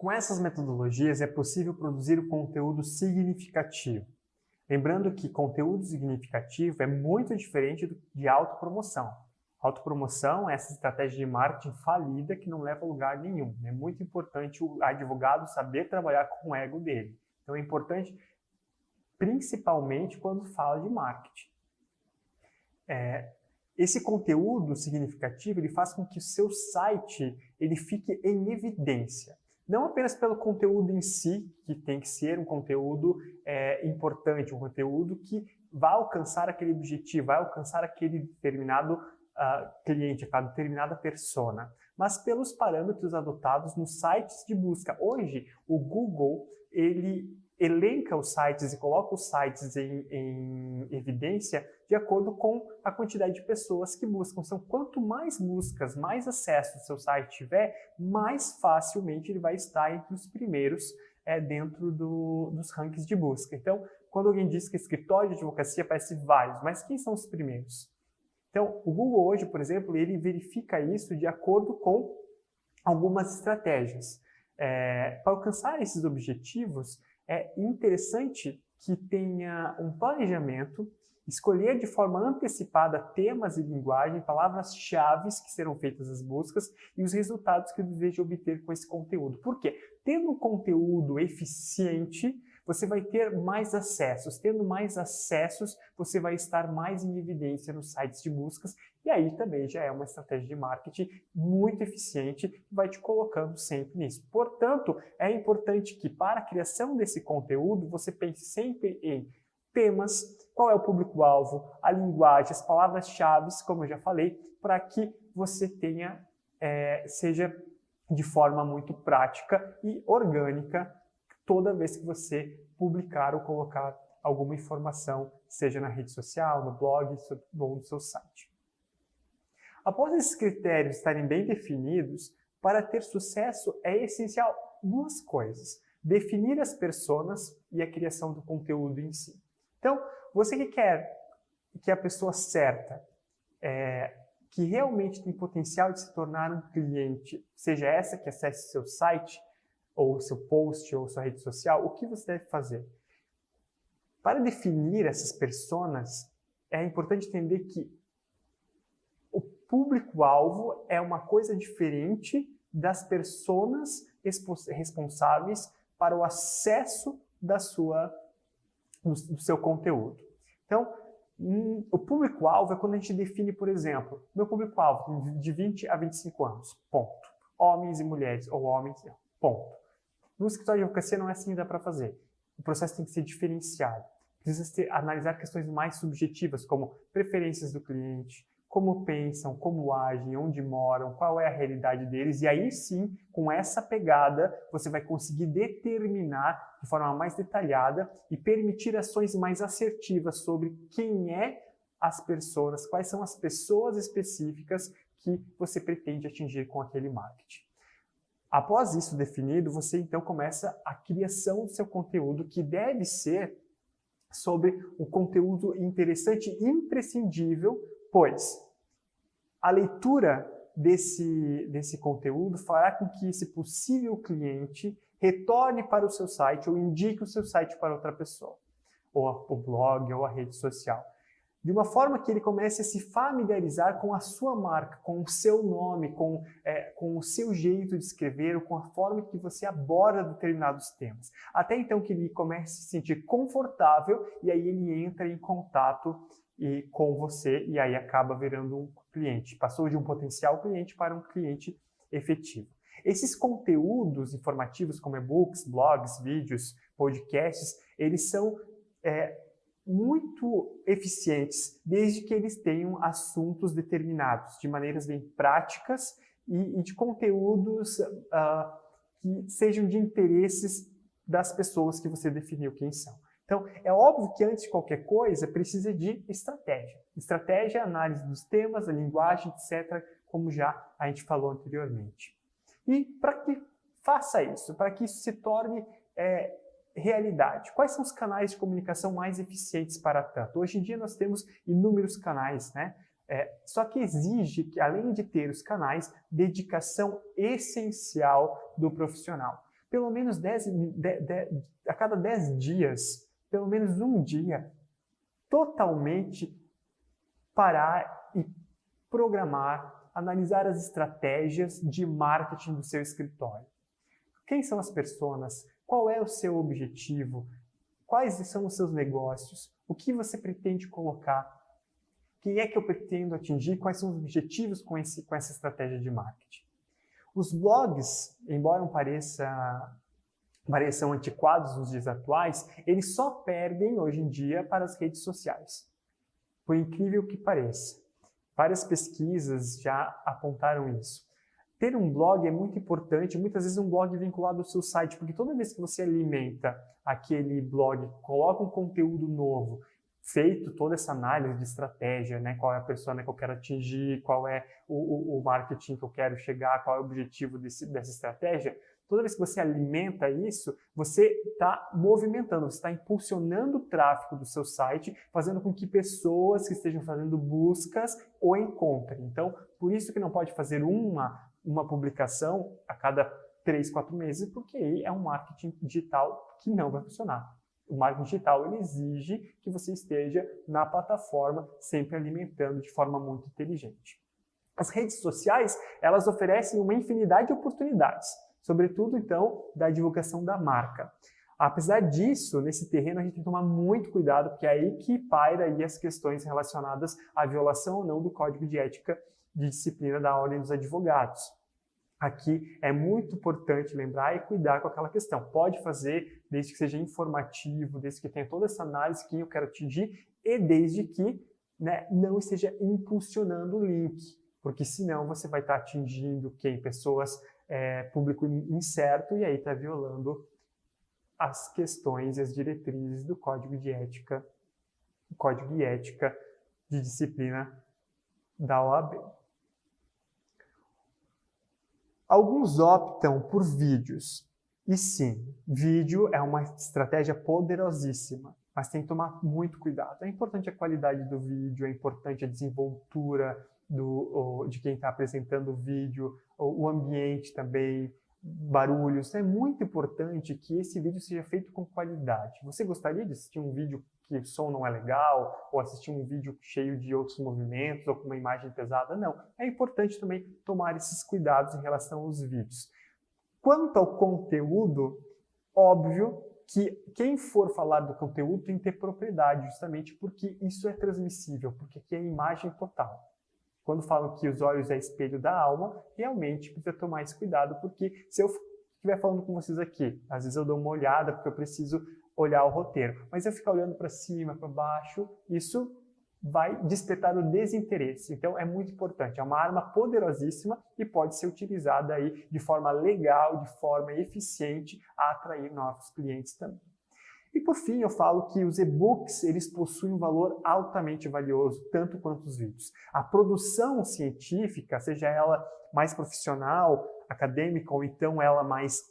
Com essas metodologias é possível produzir o conteúdo significativo. Lembrando que conteúdo significativo é muito diferente de autopromoção. Autopromoção é essa estratégia de marketing falida que não leva a lugar nenhum. É muito importante o advogado saber trabalhar com o ego dele. Então é importante, principalmente quando fala de marketing. Esse conteúdo significativo ele faz com que o seu site ele fique em evidência. Não apenas pelo conteúdo em si, que tem que ser um conteúdo importante, um conteúdo que vai alcançar aquele objetivo, vai alcançar aquele determinado cliente, aquela determinada persona, mas pelos parâmetros adotados nos sites de busca. Hoje, o Google ele elenca os sites e coloca os sites em evidência de acordo com a quantidade de pessoas que buscam. Então, quanto mais buscas, mais acesso o seu site tiver, mais facilmente ele vai estar entre os primeiros dentro dos rankings de busca. Então, quando alguém diz que escritório de advocacia, aparece vários, mas quem são os primeiros? Então, o Google hoje, por exemplo, ele verifica isso de acordo com algumas estratégias. Para alcançar esses objetivos, é interessante que tenha um planejamento, escolher de forma antecipada temas e linguagem, palavras-chave que serão feitas as buscas e os resultados que eu desejo obter com esse conteúdo. Por quê? Tendo um conteúdo eficiente, você vai ter mais acessos. Tendo mais acessos, você vai estar mais em evidência nos sites de buscas e aí também já é uma estratégia de marketing muito eficiente que vai te colocando sempre nisso. Portanto, é importante que para a criação desse conteúdo, você pense sempre em temas, qual é o público-alvo, a linguagem, as palavras-chave, como eu já falei, para que você tenha, seja de forma muito prática e orgânica toda vez que você publicar ou colocar alguma informação, seja na rede social, no blog ou no seu site. Após esses critérios estarem bem definidos, para ter sucesso é essencial duas coisas: definir as personas e a criação do conteúdo em si. Então, você que quer que a pessoa certa, que realmente tem potencial de se tornar um cliente, seja essa que acesse seu site, ou seu post, ou sua rede social, o que você deve fazer? Para definir essas personas, é importante entender que o público-alvo é uma coisa diferente das personas responsáveis para o acesso do seu conteúdo. Então, o público-alvo é quando a gente define, por exemplo, meu público-alvo de 20 a 25 anos, ponto. Homens e mulheres, ou homens, ponto. No escritório de advocacia não é assim que dá para fazer. O processo tem que ser diferenciado. Precisa analisar questões mais subjetivas, como preferências do cliente, como pensam, como agem, onde moram, qual é a realidade deles. E aí sim, com essa pegada, você vai conseguir determinar de forma mais detalhada e permitir ações mais assertivas sobre quem é as pessoas, quais são as pessoas específicas que você pretende atingir com aquele marketing. Após isso definido, você então começa a criação do seu conteúdo, que deve ser sobre um conteúdo interessante e imprescindível, pois a leitura desse conteúdo fará com que esse possível cliente retorne para o seu site ou indique o seu site para outra pessoa, ou o blog, ou a rede social. De uma forma que ele comece a se familiarizar com a sua marca, com o seu nome, com o seu jeito de escrever, ou com a forma que você aborda determinados temas. Até então que ele comece a se sentir confortável e aí ele entra em contato com você e aí acaba virando um cliente. Passou de um potencial cliente para um cliente efetivo. Esses conteúdos informativos como e-books, blogs, vídeos, podcasts, eles são muito eficientes, desde que eles tenham assuntos determinados, de maneiras bem práticas e de conteúdos que sejam de interesses das pessoas que você definiu quem são. Então, é óbvio que antes de qualquer coisa, precisa de estratégia. Estratégia, análise dos temas, a linguagem, etc., como já a gente falou anteriormente. E para que faça isso, para que isso se torne realidade. Quais são os canais de comunicação mais eficientes para tanto? Hoje em dia nós temos inúmeros canais, né? Só que exige que, além de ter os canais, dedicação essencial do profissional. pelo menos a cada 10 dias, pelo menos um dia, totalmente parar e programar, analisar as estratégias de marketing do seu escritório. Quem são as pessoas? Qual é o seu objetivo? Quais são os seus negócios? O que você pretende colocar? Quem é que eu pretendo atingir? Quais são os objetivos com essa estratégia de marketing? Os blogs, embora pareçam antiquados nos dias atuais, eles só perdem hoje em dia para as redes sociais. Por incrível que pareça. Várias pesquisas já apontaram isso. Ter um blog é muito importante, muitas vezes um blog vinculado ao seu site, porque toda vez que você alimenta aquele blog, coloca um conteúdo novo, feito toda essa análise de estratégia, né? Qual é a persona que eu quero atingir, qual é o marketing que eu quero chegar, qual é o objetivo dessa estratégia, toda vez que você alimenta isso, você está movimentando, você está impulsionando o tráfego do seu site, fazendo com que pessoas que estejam fazendo buscas o encontrem. Então, por isso que não pode fazer uma publicação a cada 3, 4 meses, porque aí é um marketing digital que não vai funcionar. O marketing digital ele exige que você esteja na plataforma, sempre alimentando de forma muito inteligente. As redes sociais, elas oferecem uma infinidade de oportunidades, sobretudo, então, da divulgação da marca. Apesar disso, nesse terreno a gente tem que tomar muito cuidado, porque é aí que paira aí as questões relacionadas à violação ou não do Código de Ética de Disciplina da Ordem dos Advogados. Aqui é muito importante lembrar e cuidar com aquela questão. Pode fazer desde que seja informativo, desde que tenha toda essa análise que eu quero atingir e desde que, né, não esteja impulsionando o link, porque senão você vai estar atingindo pessoas, público incerto, e aí está violando as questões e as diretrizes do Código de Ética, o Código de Ética de Disciplina da OAB. Alguns optam por vídeos. E sim, vídeo é uma estratégia poderosíssima, mas tem que tomar muito cuidado. É importante a qualidade do vídeo, é importante a desenvoltura de quem está apresentando o vídeo, o ambiente também, barulhos. É muito importante que esse vídeo seja feito com qualidade. Você gostaria de assistir um vídeo que o som não é legal, ou assistir um vídeo cheio de outros movimentos, ou com uma imagem pesada? Não. É importante também tomar esses cuidados em relação aos vídeos. Quanto ao conteúdo, óbvio que quem for falar do conteúdo tem que ter propriedade, justamente porque isso é transmissível, porque aqui é imagem total. Quando falam que os olhos é espelho da alma, realmente precisa tomar esse cuidado, porque se eu estiver falando com vocês aqui, às vezes eu dou uma olhada porque eu preciso olhar o roteiro, mas eu ficar olhando para cima, para baixo, isso vai despertar o desinteresse. Então é muito importante, é uma arma poderosíssima e pode ser utilizada aí de forma legal, de forma eficiente a atrair novos clientes também. E por fim, eu falo que os e-books eles possuem um valor altamente valioso, tanto quanto os vídeos. A produção científica, seja ela mais profissional, acadêmica, ou então ela mais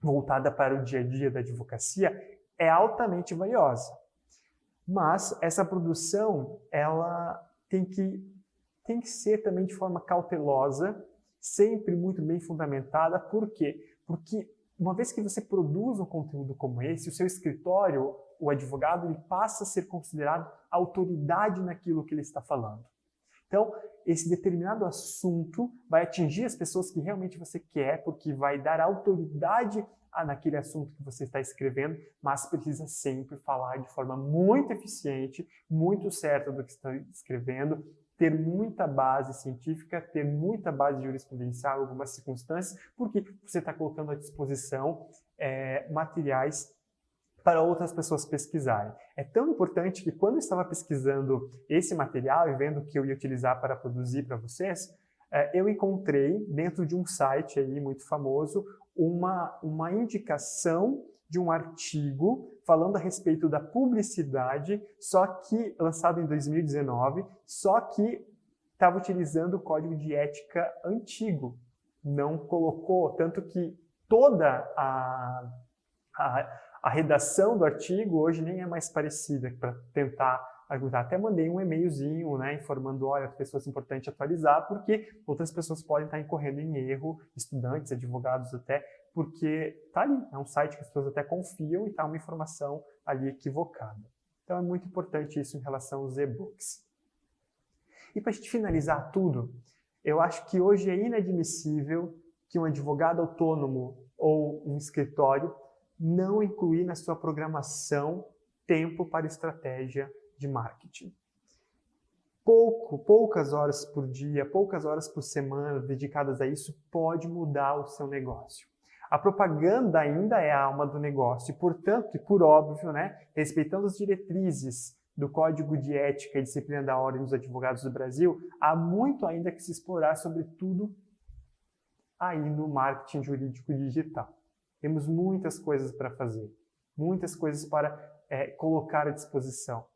voltada para o dia a dia da advocacia, é altamente valiosa. Mas essa produção, ela tem que ser também de forma cautelosa, sempre muito bem fundamentada. Por quê? Porque uma vez que você produz um conteúdo como esse, o seu escritório, o advogado, ele passa a ser considerado autoridade naquilo que ele está falando. Então, esse determinado assunto vai atingir as pessoas que realmente você quer, porque vai dar autoridade naquele assunto que você está escrevendo, mas precisa sempre falar de forma muito eficiente, muito certa do que está escrevendo, ter muita base científica, ter muita base jurisprudencial em algumas circunstâncias, porque você está colocando à disposição materiais para outras pessoas pesquisarem. É tão importante que quando eu estava pesquisando esse material e vendo o que eu ia utilizar para produzir para vocês, eu encontrei dentro de um site aí muito famoso uma indicação de um artigo falando a respeito da publicidade, só que lançado em 2019, só que estava utilizando o código de ética antigo. Não colocou, tanto que toda a redação do artigo hoje nem é mais parecida, para tentar argumentar. Até mandei um e-mailzinho, né, informando, olha, pessoas importantes atualizar, porque outras pessoas podem estar incorrendo em erro, estudantes, advogados até, porque está ali, é um site que as pessoas até confiam e está uma informação ali equivocada. Então é muito importante isso em relação aos e-books. E para a gente finalizar tudo, eu acho que hoje é inadmissível que um advogado autônomo ou um escritório não incluir na sua programação tempo para estratégia de marketing. Poucas horas por dia, poucas horas por semana dedicadas a isso pode mudar o seu negócio. A propaganda ainda é a alma do negócio e, portanto, e por óbvio, respeitando as diretrizes do Código de Ética e Disciplina da Ordem dos Advogados do Brasil, há muito ainda que se explorar, sobretudo aí no marketing jurídico digital. Temos muitas coisas para fazer, muitas coisas para colocar à disposição.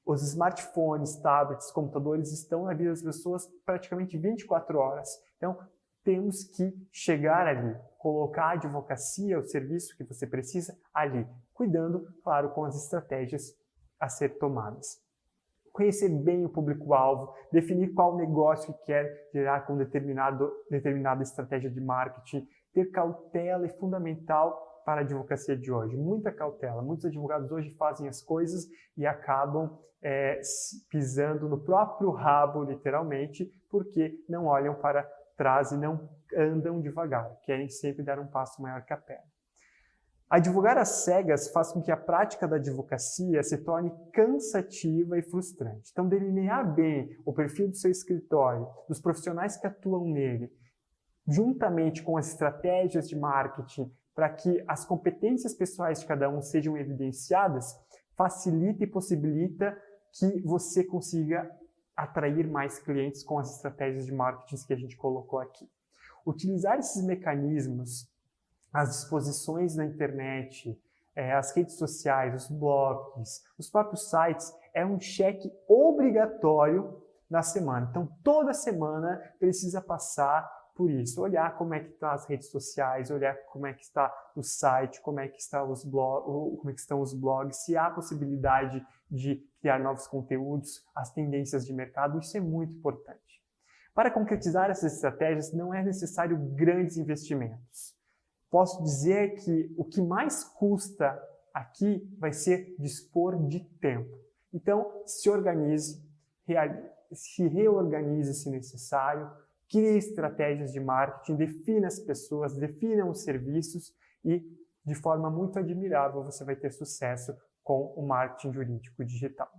Os smartphones, tablets, computadores estão na vida das pessoas praticamente 24 horas. Então, temos que chegar ali, colocar a advocacia, o serviço que você precisa ali, cuidando, claro, com as estratégias a ser tomadas. Conhecer bem o público-alvo, definir qual negócio que quer gerar com determinada estratégia de marketing, ter cautela é fundamental para a advocacia de hoje. Muita cautela. Muitos advogados hoje fazem as coisas e acabam pisando no próprio rabo, literalmente, porque não olham para trás e não andam devagar. Querem sempre dar um passo maior que a perna. Advogar às cegas faz com que a prática da advocacia se torne cansativa e frustrante. Então, delinear bem o perfil do seu escritório, dos profissionais que atuam nele, juntamente com as estratégias de marketing, para que as competências pessoais de cada um sejam evidenciadas, facilita e possibilita que você consiga atrair mais clientes com as estratégias de marketing que a gente colocou aqui. Utilizar esses mecanismos, as disposições na internet, as redes sociais, os blogs, os próprios sites, é um cheque obrigatório na semana. Então, toda semana precisa passar por isso, olhar como é que estão as redes sociais, olhar como é que está o site, como é que estão os blogs, se há possibilidade de criar novos conteúdos, as tendências de mercado, isso é muito importante. Para concretizar essas estratégias, não é necessário grandes investimentos. Posso dizer que o que mais custa aqui vai ser dispor de tempo. Então, se organize, se reorganize se necessário, crie estratégias de marketing, defina as pessoas, defina os serviços e, de forma muito admirável, você vai ter sucesso com o marketing jurídico digital.